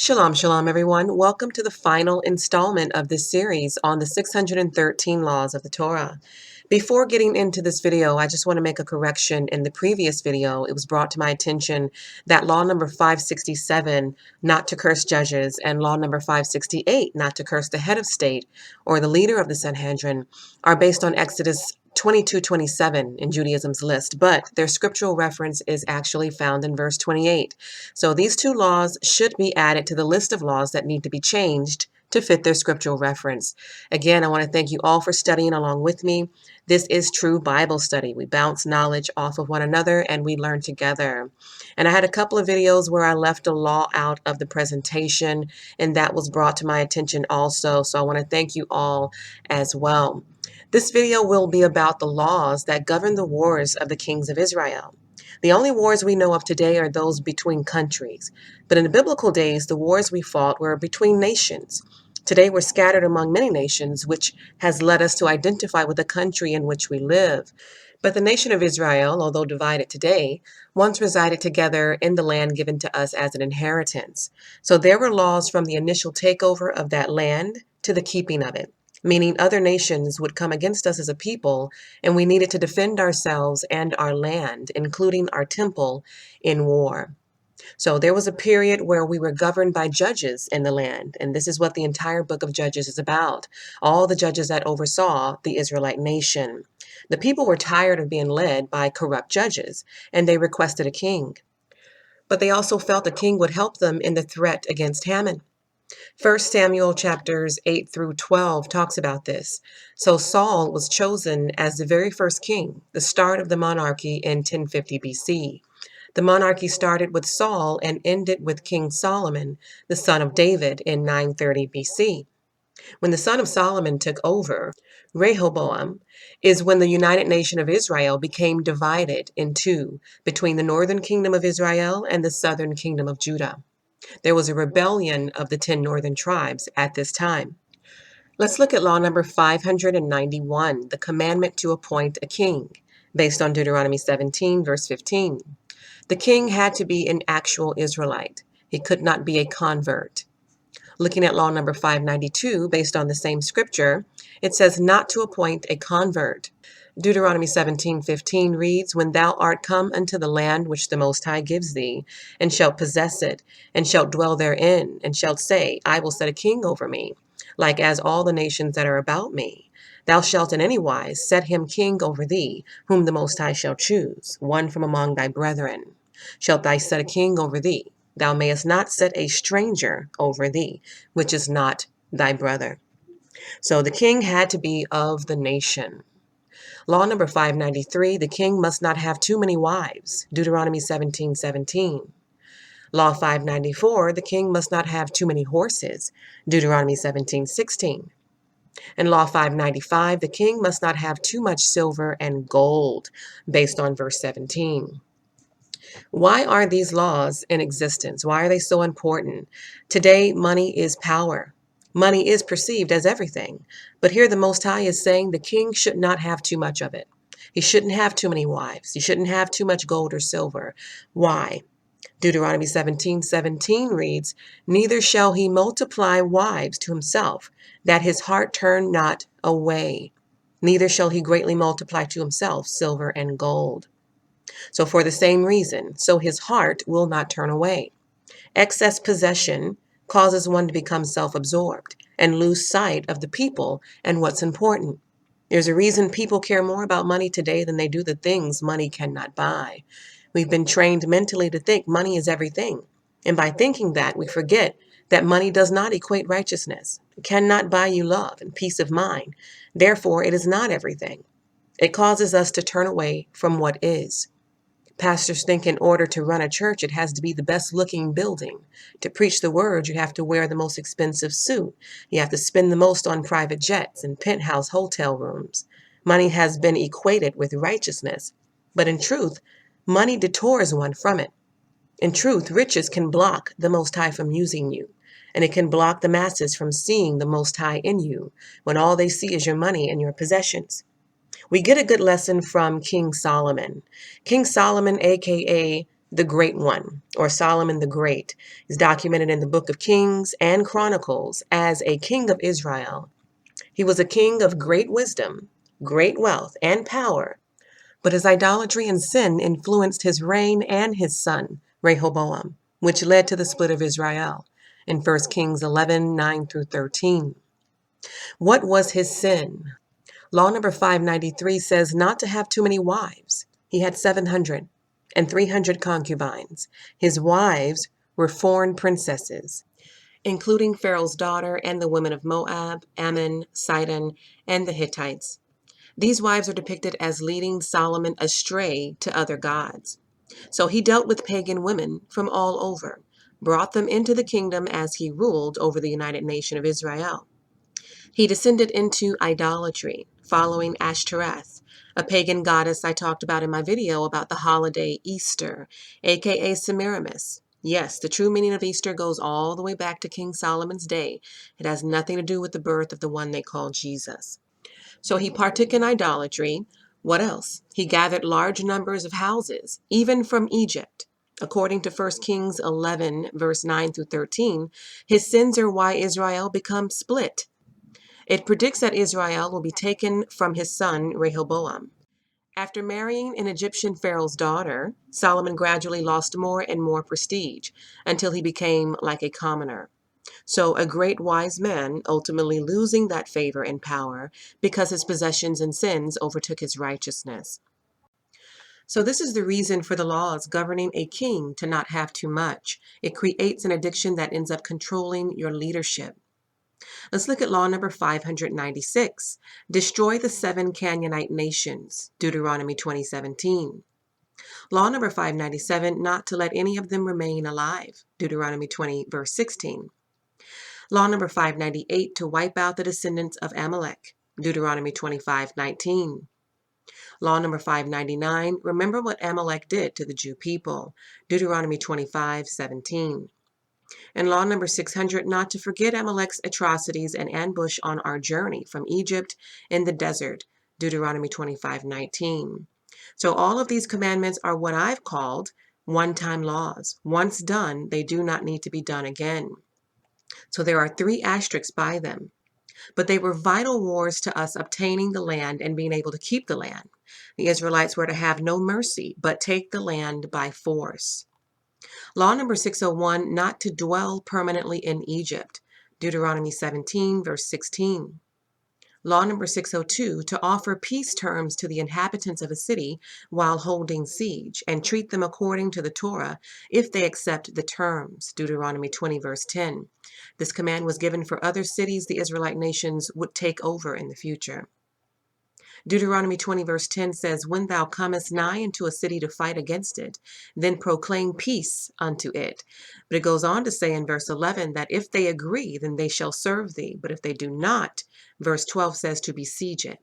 Shalom, shalom, everyone. Welcome to the final installment of this series on the 613 laws of the Torah. Before getting into this video, I just want to make a correction. In the previous video, it was brought to my attention that law number 567, not to curse judges, and law number 568, not to curse the head of state or the leader of the Sanhedrin, are based on Exodus 22:27 in Judaism's list, but their scriptural reference is actually found in verse 28. So these two laws should be added to the list of laws that need to be changed to fit their scriptural reference. Again, I want to thank you all for studying along with me. This is true Bible study. We bounce knowledge off of one another and we learn together. And I had a couple of videos where I left a law out of the presentation, and that was brought to my attention also. So I want to thank you all as well. This video will be about the laws that govern the wars of the kings of Israel. The only wars we know of today are those between countries. But in the biblical days, the wars we fought were between nations. Today, we're scattered among many nations, which has led us to identify with the country in which we live. But the nation of Israel, although divided today, once resided together in the land given to us as an inheritance. So there were laws from the initial takeover of that land to the keeping of it, meaning other nations would come against us as a people, and we needed to defend ourselves and our land, including our temple, in war. So there was a period where we were governed by judges in the land, and this is what the entire book of Judges is about. All the judges that oversaw the Israelite nation. The people were tired of being led by corrupt judges, and they requested a king. But they also felt a king would help them in the threat against Haman. 1 Samuel chapters 8 through 12 talks about this. So Saul was chosen as the very first king, the start of the monarchy in 1050 BC. The monarchy started with Saul and ended with King Solomon, the son of David, in 930 BC. When the son of Solomon took over, Rehoboam, is when the United Nation of Israel became divided in two between the northern kingdom of Israel and the southern kingdom of Judah. There was a rebellion of the 10 northern tribes at this time. Let's look at law number 591, the commandment to appoint a king, based on Deuteronomy 17, verse 15. The king had to be an actual Israelite. He could not be a convert. Looking at law number 592, based on the same scripture, it says not to appoint a convert. Deuteronomy 17:15 reads, When thou art come unto the land which the Most High gives thee, and shalt possess it, and shalt dwell therein, and shalt say, I will set a king over me, like as all the nations that are about me. Thou shalt in any wise set him king over thee, whom the Most High shall choose, one from among thy brethren. Shalt thou set a king over thee? Thou mayest not set a stranger over thee, which is not thy brother. So the king had to be of the nation. Law number 593, the king must not have too many wives. Deuteronomy 17:17. Law 594, the king must not have too many horses. Deuteronomy 17:16. And law 595, the king must not have too much silver and gold, based on verse 17. Why are these laws in existence? Why are they so important? Today, money is power. Money is perceived as everything. But here the Most High is saying the king should not have too much of it. He shouldn't have too many wives. He shouldn't have too much gold or silver. Why? Deuteronomy 17:17 reads, Neither shall he multiply wives to himself, that his heart turn not away. Neither shall he greatly multiply to himself silver and gold. So for the same reason, so his heart will not turn away. Excess possession causes one to become self-absorbed and lose sight of the people and what's important. There's a reason people care more about money today than they do the things money cannot buy. We've been trained mentally to think money is everything. And by thinking that, we forget that money does not equate righteousness. It cannot buy you love and peace of mind. Therefore, it is not everything. It causes us to turn away from what is. Pastors think in order to run a church, it has to be the best looking building. To preach the word, you have to wear the most expensive suit. You have to spend the most on private jets and penthouse hotel rooms. Money has been equated with righteousness. But in truth, money detours one from it. In truth, riches can block the Most High from using you. And it can block the masses from seeing the Most High in you when all they see is your money and your possessions. We get a good lesson from King Solomon. King Solomon, aka the Great One, or Solomon the Great, is documented in the Book of Kings and Chronicles as a king of Israel. He was a king of great wisdom, great wealth, and power, but his idolatry and sin influenced his reign and his son, Rehoboam, which led to the split of Israel in 1 Kings 11, 9 through 13. What was his sin? Law number 593 says not to have too many wives. He had 700 and 300 concubines. His wives were foreign princesses, including Pharaoh's daughter and the women of Moab, Ammon, Sidon, and the Hittites. These wives are depicted as leading Solomon astray to other gods. So he dealt with pagan women from all over, brought them into the kingdom as he ruled over the United Nation of Israel. He descended into idolatry, following Ashtoreth, a pagan goddess I talked about in my video about the holiday Easter, aka Semiramis. Yes, the true meaning of Easter goes all the way back to King Solomon's day. It has nothing to do with the birth of the one they call Jesus. So he partook in idolatry. What else? He gathered large numbers of houses, even from Egypt. According to 1 Kings 11, verse 9 through 13, his sins are why Israel becomes split. It predicts that Israel will be taken from his son Rehoboam. After marrying an Egyptian pharaoh's daughter, Solomon gradually lost more and more prestige until he became like a commoner. So a great wise man ultimately losing that favor and power because his possessions and sins overtook his righteousness. So this is the reason for the laws governing a king to not have too much. It creates an addiction that ends up controlling your leadership. Let's look at law number 596. Destroy the 7 Canaanite nations, Deuteronomy 20:17. Law number 597, not to let any of them remain alive, Deuteronomy 20, verse 16. Law number 598, to wipe out the descendants of Amalek, Deuteronomy 25:19. Law number 599, remember what Amalek did to the Jew people, Deuteronomy 25:17. And law number 600, not to forget Amalek's atrocities and ambush on our journey from Egypt in the desert, Deuteronomy 25:19. So all of these commandments are what I've called one-time laws. Once done, they do not need to be done again. So there are 3 asterisks by them. But they were vital wars to us obtaining the land and being able to keep the land. The Israelites were to have no mercy, but take the land by force. Law number 601, not to dwell permanently in Egypt, Deuteronomy 17, verse 16. Law number 602, to offer peace terms to the inhabitants of a city while holding siege, and treat them according to the Torah if they accept the terms, Deuteronomy 20, verse 10. This command was given for other cities the Israelite nations would take over in the future. Deuteronomy 20, verse 10 says, when thou comest nigh into a city to fight against it, then proclaim peace unto it. But it goes on to say in verse 11 that if they agree, then they shall serve thee. But if they do not, verse 12 says to besiege it.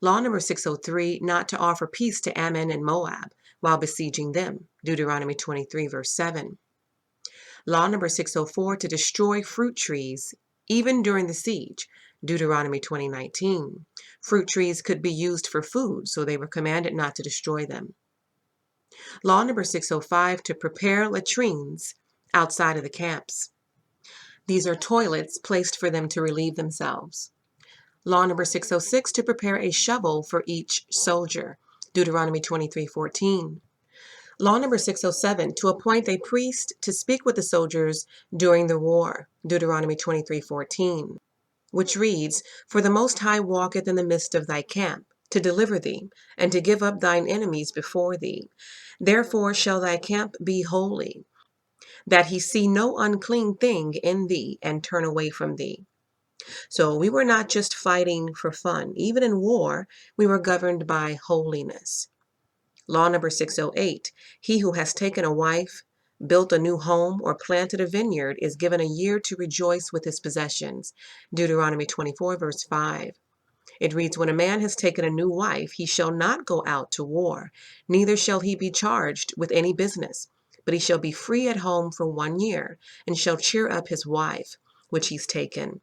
Law number 603, not to offer peace to Ammon and Moab while besieging them, Deuteronomy 23, verse 7. Law number 604, to destroy fruit trees even during the siege, Deuteronomy 20:19. Fruit trees could be used for food, so they were commanded not to destroy them. Law number 605, to prepare latrines outside of the camps. These are toilets placed for them to relieve themselves. Law number 606, to prepare a shovel for each soldier, Deuteronomy 23:14. Law number 607, to appoint a priest to speak with the soldiers during the war, Deuteronomy 23:14, which reads, for the Most High walketh in the midst of thy camp, to deliver thee, and to give up thine enemies before thee. Therefore shall thy camp be holy, that he see no unclean thing in thee, and turn away from thee. So we were not just fighting for fun. Even in war, we were governed by holiness. Law number 608, he who has taken a wife, built a new home, or planted a vineyard is given a year to rejoice with his possessions, Deuteronomy 24, verse 5. It reads, when a man has taken a new wife, he shall not go out to war, neither shall he be charged with any business, but he shall be free at home for 1 year, and shall cheer up his wife, which he's taken.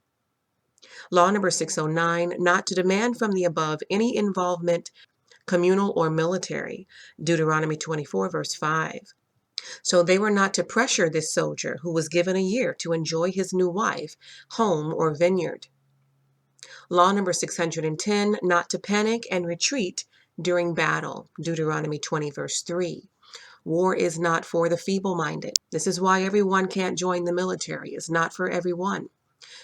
Law number 609, not to demand from the above any involvement communal or military, Deuteronomy 24, verse 5. So they were not to pressure this soldier who was given a year to enjoy his new wife, home, or vineyard. Law number 610, not to panic and retreat during battle, Deuteronomy 20, verse 3. War is not for the feeble-minded. This is why everyone can't join the military. It's not for everyone.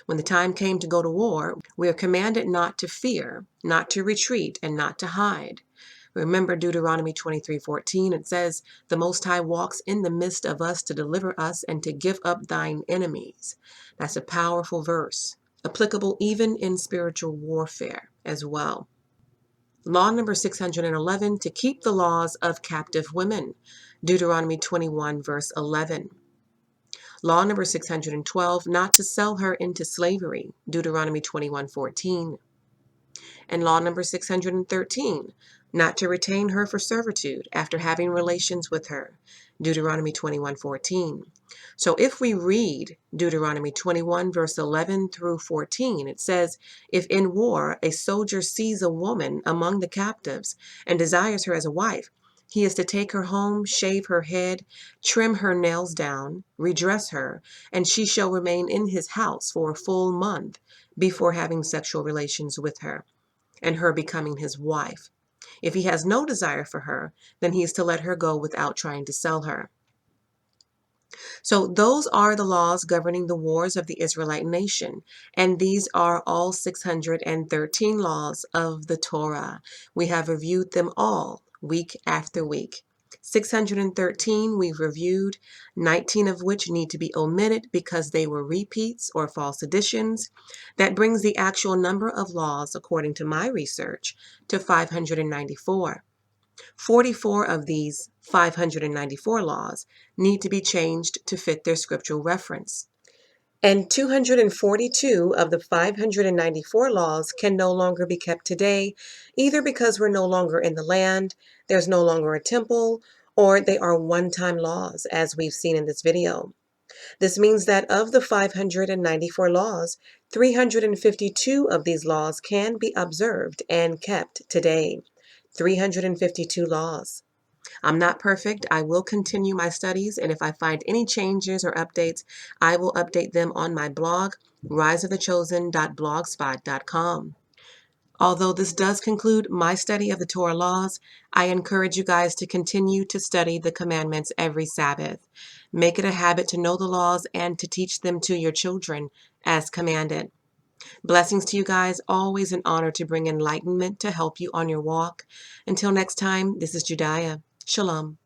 When the time came to go to war, we are commanded not to fear, not to retreat, and not to hide. Remember Deuteronomy 23:14, it says, "The Most High walks in the midst of us to deliver us and to give up thine enemies." That's a powerful verse, applicable even in spiritual warfare as well. Law number 611, to keep the laws of captive women, Deuteronomy 21, verse 11. Law number 612, not to sell her into slavery, Deuteronomy 21:14. And law number 613, not to retain her for servitude after having relations with her, Deuteronomy 21:14. So if we read Deuteronomy 21, verse 11 through 14, it says, "If in war a soldier sees a woman among the captives and desires her as a wife, he is to take her home, shave her head, trim her nails down, redress her, and she shall remain in his house for a full month before having sexual relations with her, and her becoming his wife. If he has no desire for her, then he is to let her go without trying to sell her." So those are the laws governing the wars of the Israelite nation, and these are all 613 laws of the Torah. We have reviewed them all week after week. 613 we've reviewed, 19 of which need to be omitted because they were repeats or false additions. That brings the actual number of laws, according to my research, to 594. 44 of these 594 laws need to be changed to fit their scriptural reference. And 242 of the 594 laws can no longer be kept today, either because we're no longer in the land, there's no longer a temple, or they are one-time laws, as we've seen in this video. This means that of the 594 laws, 352 of these laws can be observed and kept today. 352 laws. I'm not perfect. I will continue my studies, and if I find any changes or updates, I will update them on my blog, riseofthechosen.blogspot.com. Although this does conclude my study of the Torah laws, I encourage you guys to continue to study the commandments every Sabbath. Make it a habit to know the laws and to teach them to your children as commanded. Blessings to you guys. Always an honor to bring enlightenment to help you on your walk. Until next time, this is Judiah. Shalom.